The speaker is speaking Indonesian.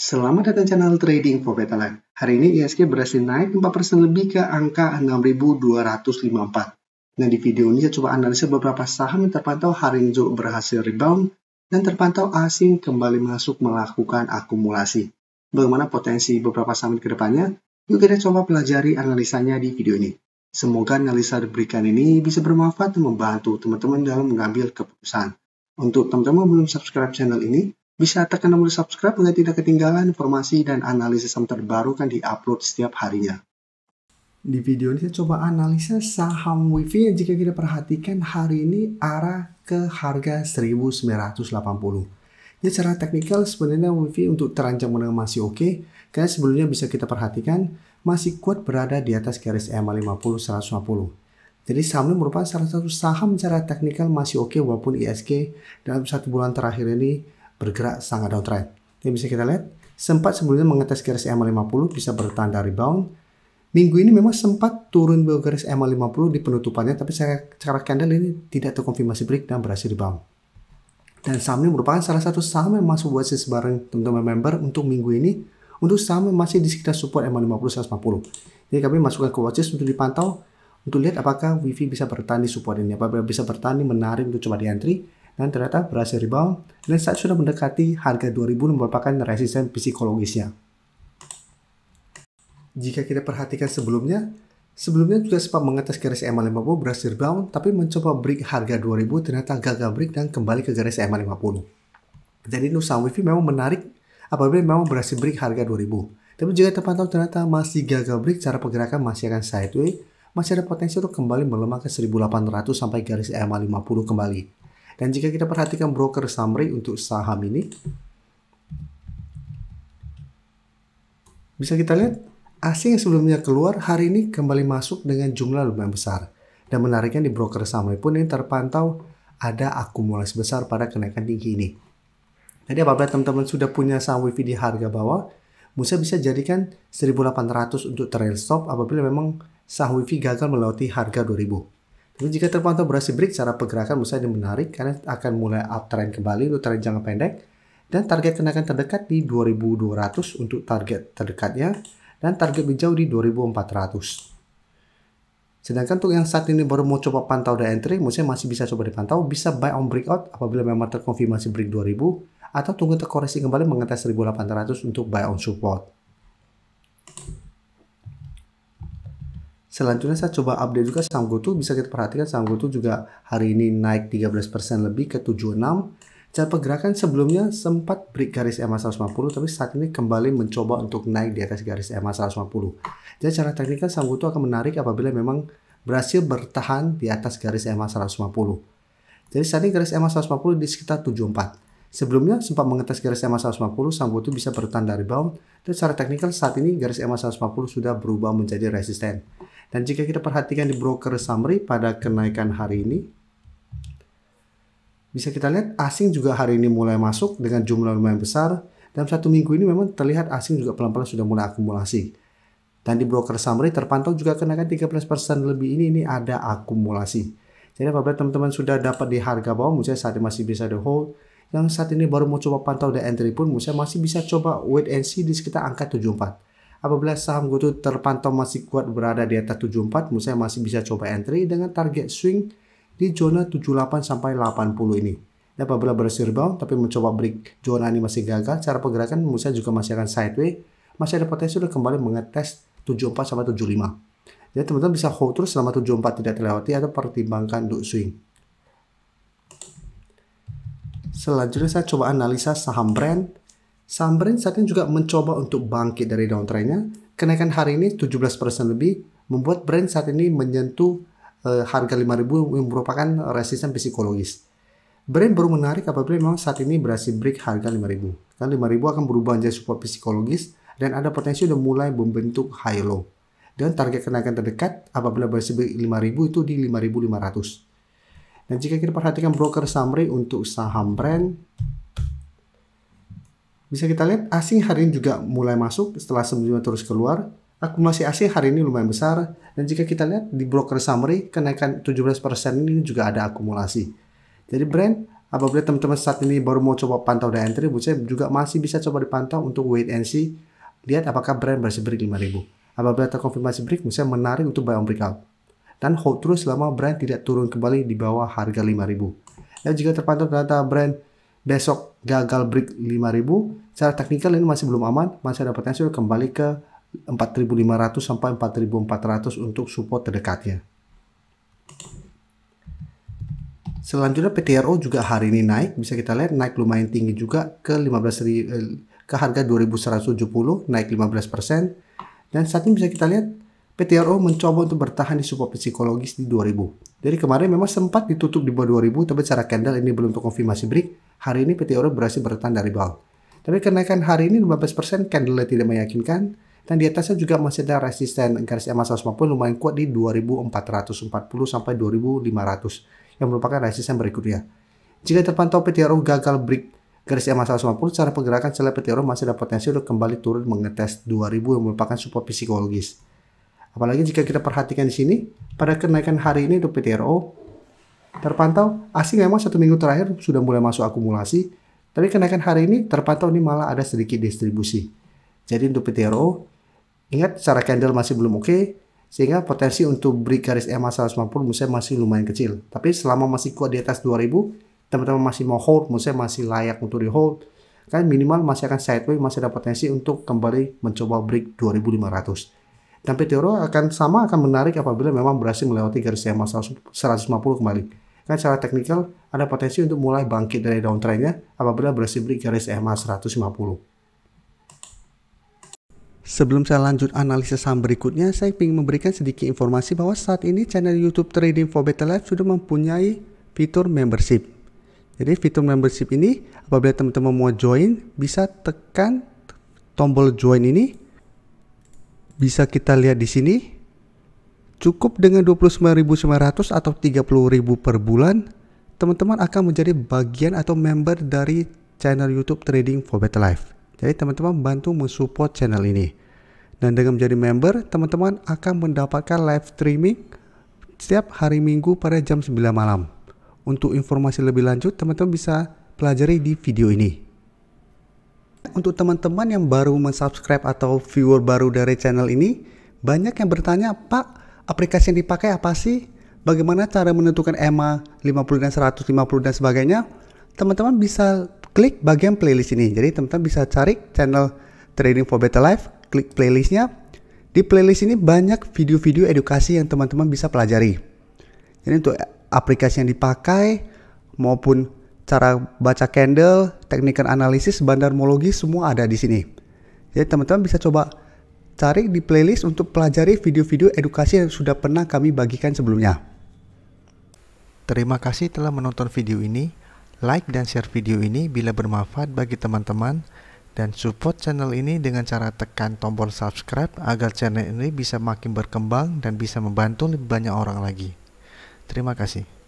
Selamat datang channel Trading for Better Life. Hari ini IHSG berhasil naik 4% lebih ke angka 6.254. Nah, di video ini saya coba analisa beberapa saham yang terpantau hari ini juga berhasil rebound dan terpantau asing kembali masuk melakukan akumulasi. Bagaimana potensi beberapa saham ke depannya? Yuk kita coba pelajari analisanya di video ini. Semoga analisa diberikan ini bisa bermanfaat dan membantu teman-teman dalam mengambil keputusan. Untuk teman-teman belum subscribe channel ini, bisa tekan tombol subscribe agar tidak ketinggalan informasi dan analisis saham terbaru kan diupload setiap harinya. Di video ini saya coba analisa saham WIFI yang jika kita perhatikan hari ini arah ke harga 1980. Jadi secara teknikal sebenarnya WIFI untuk terancam menengah masih oke, karena sebelumnya bisa kita perhatikan masih kuat berada di atas garis EMA 50 150. Jadi saham ini merupakan salah satu saham secara teknikal masih oke walaupun IHSG dalam 1 bulan terakhir ini bergerak sangat downtrend. Jadi bisa kita lihat sempat sebelumnya mengetes garis EMA 50 bisa bertanda rebound. Minggu ini memang sempat turun ke garis EMA 50 di penutupannya, tapi secara candle ini tidak terkonfirmasi break dan berhasil rebound. Dan saham ini merupakan salah satu saham yang masuk buat bareng teman-teman member untuk minggu ini. Untuk saham yang masih di sekitar support EMA 50 150. Jadi kami masukkan ke watchlist untuk dipantau untuk lihat apakah WIFI bisa bertahan di support ini. Apabila bisa bertahan menarik untuk coba di entry. Dan ternyata berhasil rebound dan saat sudah mendekati harga 2000 merupakan resisten psikologisnya. Jika kita perhatikan sebelumnya juga sempat mengetes garis EMA 50 berhasil rebound tapi mencoba break harga 2000 ternyata gagal break dan kembali ke garis EMA 50. Jadi saham WIFI memang menarik apabila memang berhasil break harga 2000. Tapi jika terpantau ternyata masih gagal break, cara pergerakan masih akan sideways, masih ada potensi untuk kembali melemah ke 1800 sampai garis EMA 50 kembali. Dan jika kita perhatikan broker summary untuk saham ini, bisa kita lihat asing yang sebelumnya keluar hari ini kembali masuk dengan jumlah lumayan besar. Dan menariknya di broker summary pun ini terpantau ada akumulasi besar pada kenaikan tinggi ini. Jadi apabila teman-teman sudah punya saham WIFI di harga bawah, Musa bisa jadikan 1800 untuk trail stop apabila memang saham WIFI gagal melewati harga 2000. Tapi jika terpantau berhasil break, cara pergerakan misalnya menarik karena akan mulai uptrend kembali untuk tren jangka pendek dan target kenaikan terdekat di 2200 untuk target terdekatnya dan target menjauh di 2400. Sedangkan untuk yang saat ini baru mau coba pantau dan entry, misalnya masih bisa coba dipantau, bisa buy on breakout apabila memang terkonfirmasi break 2000 atau tunggu terkoreksi kembali mengetes 1800 untuk buy on support. Selanjutnya saya coba update juga saham GoTo. Bisa kita perhatikan saham GoTo juga hari ini naik 13% lebih ke 76. Cara pergerakan sebelumnya sempat break garis EMA 150 tapi saat ini kembali mencoba untuk naik di atas garis EMA 150. Jadi secara teknikal saham GoTo akan menarik apabila memang berhasil bertahan di atas garis EMA 150. Jadi saat ini garis EMA 150 di sekitar 74. Sebelumnya sempat mengetes garis EMA 150, saham GoTo bisa bertanda rebound. Dan secara teknikal saat ini garis EMA 150 sudah berubah menjadi resisten. Dan jika kita perhatikan di broker summary pada kenaikan hari ini, bisa kita lihat asing juga hari ini mulai masuk dengan jumlah lumayan besar. Dalam satu minggu ini memang terlihat asing juga pelan-pelan sudah mulai akumulasi. Dan di broker summary terpantau juga kenaikan 13% lebih ini ada akumulasi. Jadi apabila teman-teman sudah dapat di harga bawah, misalnya saat ini masih bisa di hold. Yang saat ini baru mau coba pantau dan entry pun, misalnya masih bisa coba wait and see di sekitar angka 74. Apabila saham GoTo terpantau masih kuat berada di atas 74, misalnya masih bisa coba entry dengan target swing di zona 78 sampai 80 ini. Dan apabila berhasil rebound tapi mencoba break zona ini masih gagal, cara pergerakan misalnya juga masih akan sideways, masih ada potensi untuk kembali mengetes 74 sampai 75. Jadi teman-teman bisa hold terus selama 74 tidak terlewati atau pertimbangkan untuk swing. Selanjutnya saya coba analisa saham brand. Saham brand saat ini juga mencoba untuk bangkit dari downtrendnya. Kenaikan hari ini 17% lebih membuat brand saat ini menyentuh harga 5000 yang merupakan resisten psikologis. Brand baru menarik apabila memang saat ini berhasil break harga 5000. Karena 5000 akan berubah menjadi support psikologis dan ada potensi sudah mulai membentuk high low. Dan target kenaikan terdekat apabila berhasil break 5000 itu di 5500. Dan jika kita perhatikan broker summary untuk saham brand, bisa kita lihat asing hari ini juga mulai masuk setelah sebelumnya terus keluar. Akumulasi asing hari ini lumayan besar. Dan jika kita lihat di broker summary, kenaikan 17% ini juga ada akumulasi. Jadi brand Apabila teman-teman saat ini baru mau coba pantau dan entry, menurut saya juga masih bisa coba dipantau untuk wait and see. Lihat apakah brand berhasil break 5.000. Apabila terkonfirmasi break, menurut saya menarik untuk buy on breakout. Dan hold terus selama brand tidak turun kembali di bawah harga 5.000. Dan jika terpantau ternyata brand besok gagal break 5.000, secara teknikal ini masih belum aman, masih ada potensi kembali ke 4.500 sampai 4.400 untuk support terdekatnya. Selanjutnya PTRO juga hari ini naik, bisa kita lihat naik lumayan tinggi juga ke harga 2.170, naik 15%. Dan saat ini bisa kita lihat PTRO mencoba untuk bertahan di support psikologis di 2.000. Jadi kemarin memang sempat ditutup di bawah 2.000, tapi secara candle ini belum terkonfirmasi break. Hari ini PTRO berhasil bertahan dari bawah. Tapi kenaikan hari ini 15%, candle tidak meyakinkan. Dan di atasnya juga masih ada resisten garis EMA 150 lumayan kuat di 2.440 sampai 2.500 yang merupakan resisten berikutnya. Jika terpantau PTRO gagal break garis EMA 150, secara pergerakan setelah PTRO masih ada potensi untuk kembali turun mengetes 2.000 yang merupakan support psikologis. Apalagi jika kita perhatikan di sini, pada kenaikan hari ini untuk PTRO terpantau asing memang 1 minggu terakhir sudah mulai masuk akumulasi, tapi kenaikan hari ini terpantau ini malah ada sedikit distribusi. Jadi untuk PTRO, ingat secara candle masih belum oke, sehingga potensi untuk break garis EMA 150 menurut saya masih lumayan kecil. Tapi selama masih kuat di atas 2.000, teman-teman masih mau hold, menurut saya masih layak untuk di hold. Kan minimal masih akan sideways, masih ada potensi untuk kembali mencoba break 2.500. Dan PTRO akan menarik apabila memang berhasil melewati garis EMA 150 kembali. Kan secara teknikal ada potensi untuk mulai bangkit dari downtrendnya apabila berhasil break garis EMA 150. Sebelum saya lanjut analisis saham berikutnya, saya ingin memberikan sedikit informasi bahwa saat ini channel YouTube Trading for Better Life sudah mempunyai fitur membership. Jadi fitur membership ini apabila teman-teman mau join, bisa tekan tombol join ini. Bisa kita lihat di sini. Cukup dengan 29.900 atau 30.000 per bulan, teman-teman akan menjadi bagian atau member dari channel YouTube Trading for Better Life. Jadi teman-teman bantu mensupport channel ini. Dan dengan menjadi member, teman-teman akan mendapatkan live streaming setiap hari Minggu pada jam 9 malam. Untuk informasi lebih lanjut, teman-teman bisa pelajari di video ini. Untuk teman-teman yang baru mensubscribe atau viewer baru dari channel ini, banyak yang bertanya, Pak, aplikasi yang dipakai apa sih? Bagaimana cara menentukan EMA 50 dan 150 dan sebagainya? Teman-teman bisa klik bagian playlist ini. Jadi teman-teman bisa cari channel Trading for Better Life, klik playlistnya. Di playlist ini banyak video-video edukasi yang teman-teman bisa pelajari. Jadi untuk aplikasi yang dipakai maupun cara baca candle, teknik analisis, bandarmologi semua ada di sini. Jadi teman-teman bisa coba cari di playlist untuk pelajari video-video edukasi yang sudah pernah kami bagikan sebelumnya. Terima kasih telah menonton video ini. Like dan share video ini bila bermanfaat bagi teman-teman. Dan support channel ini dengan cara tekan tombol subscribe agar channel ini bisa makin berkembang dan bisa membantu lebih banyak orang lagi. Terima kasih.